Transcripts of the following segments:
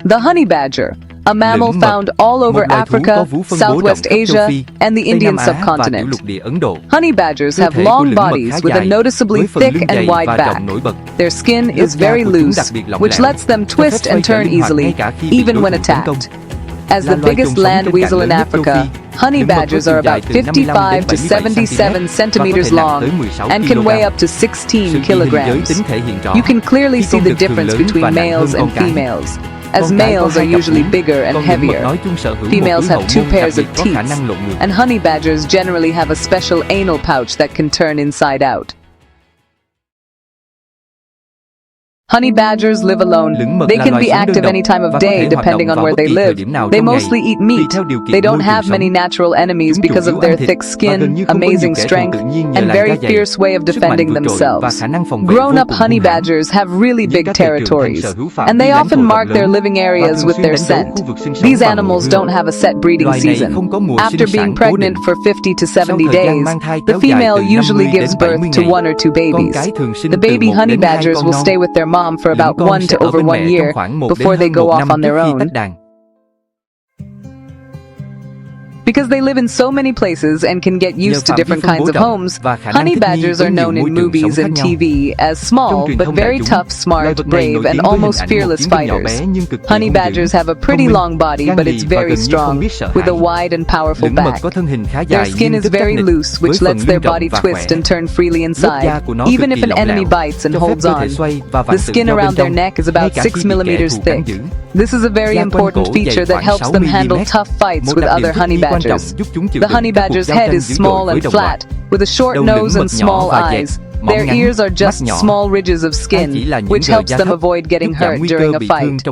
The honey badger, a mammal found all over Africa, Southwest Asia, and the Indian subcontinent. Honey badgers have long bodies with a noticeably thick and wide back. Their skin is very loose, which lets them twist and turn easily, even when attacked. As the biggest land weasel in Africa, honey badgers are about 55 to 77 centimeters long and can weigh up to 16 kilograms. You can clearly see the difference between males and females, as males are usually bigger and heavier. Females have 2 pairs of teeth, and honey badgers generally have a special anal pouch that can turn inside out. Honey badgers live alone. They can be active any time of day depending on where they live. They mostly eat meat. They don't have many natural enemies because of their thick skin, amazing strength, and very fierce way of defending themselves. Grown-up honey badgers have really big territories, and they often mark their living areas with their scent. These animals don't have a set breeding season. After being pregnant for 50 to 70 days, the female usually gives birth to 1 or 2 babies. The baby honey badgers will stay with their mom for about 1 to over 1 year before they go off on their own. Because they live in so many places and can get used to different kinds of homes, honey badgers are known in movies and TV as small but very tough, smart, brave, and almost fearless fighters. Honey badgers have a pretty long body, but it's very strong, with a wide and powerful back. Their skin is very loose, which lets their body twist and turn freely inside, even if an enemy bites and holds on. The skin around their neck is about 6 millimeters thick. This is a very important feature that helps them handle tough fights with other honey badgers. The honey badger's head is small and flat, with a short nose and small eyes. Their ears are just small ridges of skin, which helps them avoid getting hurt during a fight.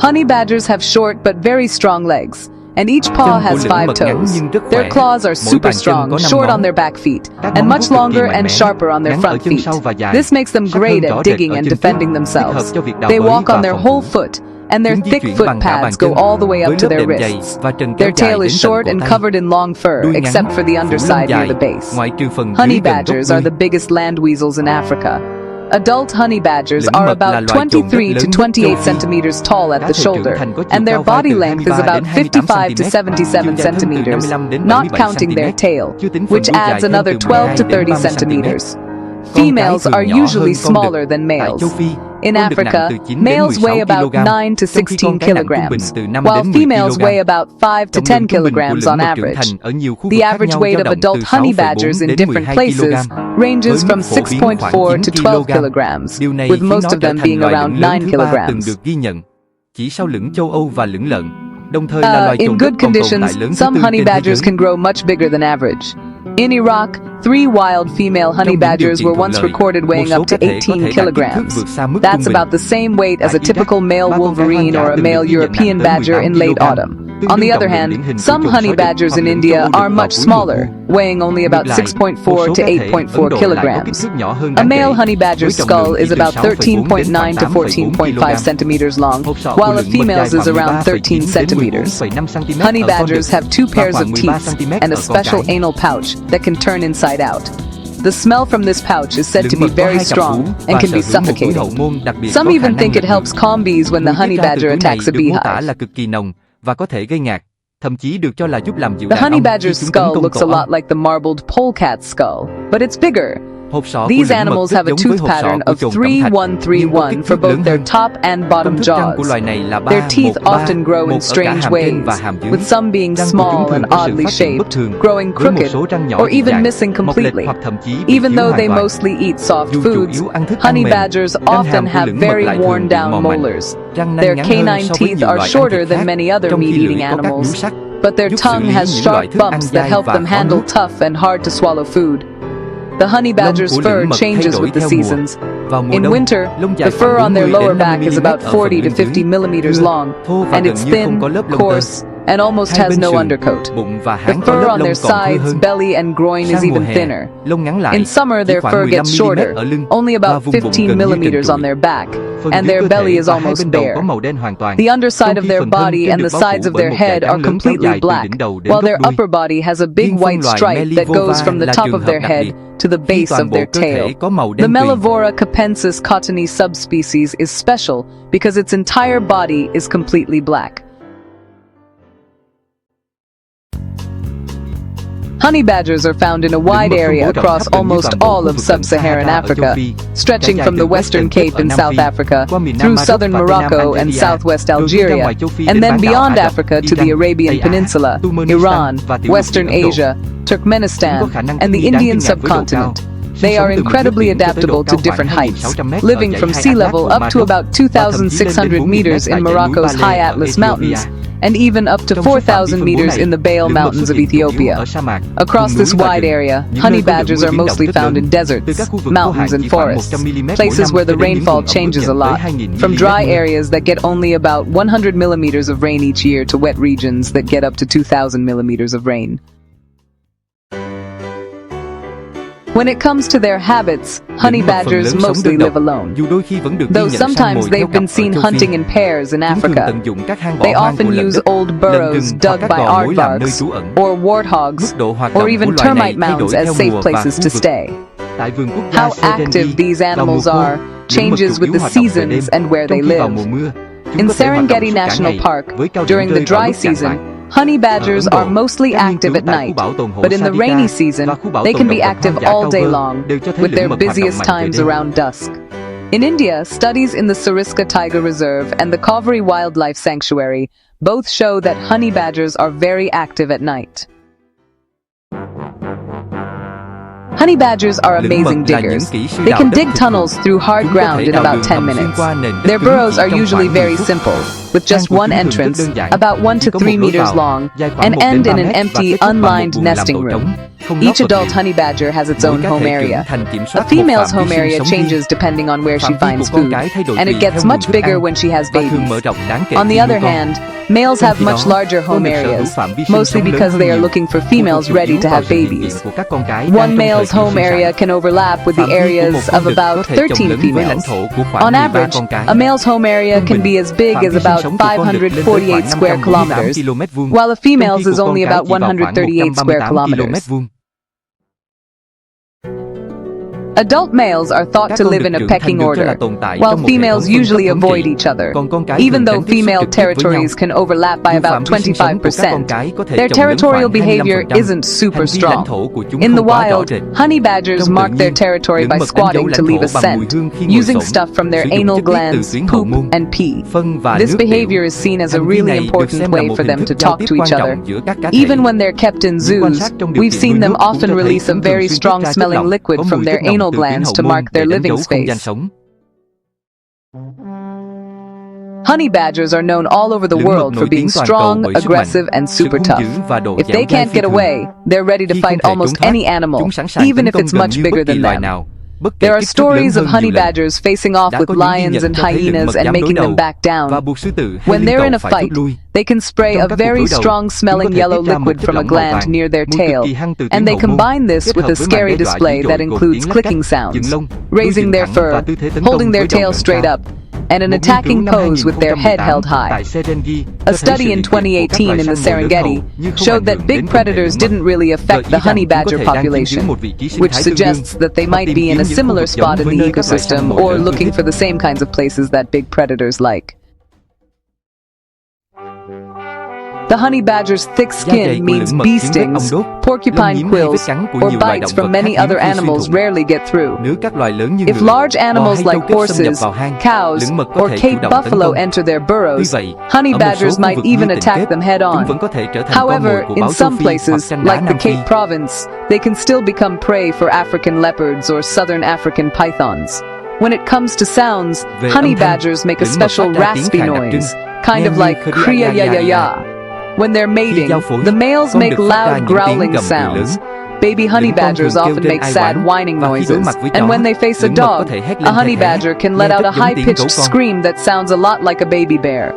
Honey badgers have short but very strong legs, and each paw has 5 toes. Their claws are super strong, short on their back feet, and much longer and sharper on their front feet. This makes them great at digging and defending themselves. They walk on their whole foot, and their thick foot pads go all the way up to their wrists. Their tail is short and covered in long fur, except for the underside near the base. Honey badgers are the biggest land weasels in Africa. Adult honey badgers are about 23 to 28 centimeters tall at the shoulder, and their body length is about 55 to 77 centimeters, not counting their tail, which adds another 12 to 30 centimeters. Females are usually smaller than males. In Africa, males weigh about 9 to 16 kilograms, while females weigh about 5 to 10 kilograms on average. The average weight of adult honey badgers in different places ranges from 6.4 to 12 kilograms, with most of them being around 9 kilograms. In good conditions, some honey badgers can grow much bigger than average. In Iraq, 3 wild female honey badgers were once recorded weighing up to 18 kilograms. That's about the same weight as a typical male wolverine or a male European badger in late autumn. On the other hand, some honey badgers in India are much smaller, weighing only about 6.4 to 8.4 kilograms. A male honey badger's skull is about 13.9 to 14.5 centimeters long, while a female's is around 13 centimeters. Honey badgers have 2 pairs of teeth and a special anal pouch that can turn inside out. The smell from this pouch is said to be very strong and can be suffocating. Some even think it helps calm bees when the honey badger attacks a beehive. The honey badger's skull looks a lot like the marbled polecat's skull, but it's bigger. These animals have a tooth pattern of 3-1-3-1 for both their top and bottom jaws. Their teeth often grow in strange ways, with some being small and oddly shaped, growing crooked, or even missing completely. Even though they mostly eat soft foods, honey badgers often have very worn-down molars. Their canine teeth are shorter than many other meat-eating animals, but their tongue has sharp bumps that help them handle tough and hard-to-swallow food. The honey badger's fur changes with the seasons. In winter, the fur on their lower back is about 40 to 50 millimeters long, and it's thin, coarse, and almost has no undercoat. The fur on their sides, belly, and groin is even thinner. In summer, their fur gets shorter, only about 15 millimeters on their back, and their belly is almost bare. The underside of their body and the sides of their head are completely black, while their upper body has a big white stripe that goes from the top of their head to the base of their tail. The Mellivora capensis cottony subspecies is special because its entire body is completely black. Honey badgers are found in a wide area across almost all of sub-Saharan Africa, stretching from the Western Cape in South Africa, through southern Morocco and southwest Algeria, and then beyond Africa to the Arabian Peninsula, Iran, Western Asia, Turkmenistan, and the Indian subcontinent. They are incredibly adaptable to different heights, living from sea level up to about 2,600 meters in Morocco's high Atlas Mountains, and even up to 4,000 meters in the Baal Mountains of Ethiopia. Across this wide area, honey badgers are mostly found in deserts, mountains, and forests, places where the rainfall changes a lot, from dry areas that get only about 100 millimeters of rain each year to wet regions that get up to 2,000 millimeters of rain. When it comes to their habits, honey badgers mostly live alone. Though sometimes they've been seen hunting in pairs in Africa. They often use old burrows dug by aardvarks, or warthogs, or even termite mounds as safe places to stay. How active these animals are changes with the seasons and where they live. In Serengeti National Park, during the dry season, honey badgers are mostly active at night, but in the rainy season, they can be active all day long, with their busiest times around dusk. In India, studies in the Sariska Tiger Reserve and the Kaveri Wildlife Sanctuary both show that honey badgers are very active at night. Honey badgers are amazing diggers. They can dig tunnels through hard ground in about 10 minutes. Their burrows are usually very simple, with just one entrance, about 1 to 3 meters long, and end in an empty, unlined nesting room. Each adult honey badger has its own home area. A female's home area changes depending on where she finds food, and it gets much bigger when she has babies. On the other hand, males have much larger home areas, mostly because they are looking for females ready to have babies. One male's home area can overlap with the areas of about 13 females. On average, a male's home area can be as big as about 548 square kilometers, while a female's is only about 138 square kilometers. Adult males are thought to live in a pecking order, while females usually avoid each other. Even though female territories can overlap by about 25%, their territorial behavior isn't super strong. In the wild, honey badgers mark their territory by squatting to leave a scent, using stuff from their anal glands, poop, and pee. This behavior is seen as a really important way for them to talk to each other. Even when they're kept in zoos, we've seen them often release a very strong-smelling liquid from their anal glands to mark their living space. Honey badgers are known all over the world for being strong, aggressive, and super tough. If they can't get away, they're ready to fight almost any animal, even if it's much bigger than them. There are stories of honey badgers facing off with lions and hyenas and making them back down. When they're in a fight, they can spray a very strong-smelling yellow liquid from a gland near their tail, and they combine this with a scary display that includes clicking sounds, raising their fur, holding their tail straight up, and an attacking pose with their head held high. A study in 2018 in the Serengeti showed that big predators didn't really affect the honey badger population, which suggests that they might be in a similar spot in the ecosystem or looking for the same kinds of places that big predators like. The honey badger's thick skin means bee stings, porcupine quills, or bites from many other animals rarely get through. If large animals like horses, cows, or Cape buffalo enter their burrows, honey badgers might even attack them head-on. However, in some places, like the Cape Province, they can still become prey for African leopards or southern African pythons. When it comes to sounds, honey badgers make a special raspy noise, kind of like kriya-ya-ya-ya. When they're mating, the males make loud growling sounds. Baby honey badgers often make sad whining noises, and when they face a dog, a honey badger can let out a high-pitched scream that sounds a lot like a baby bear.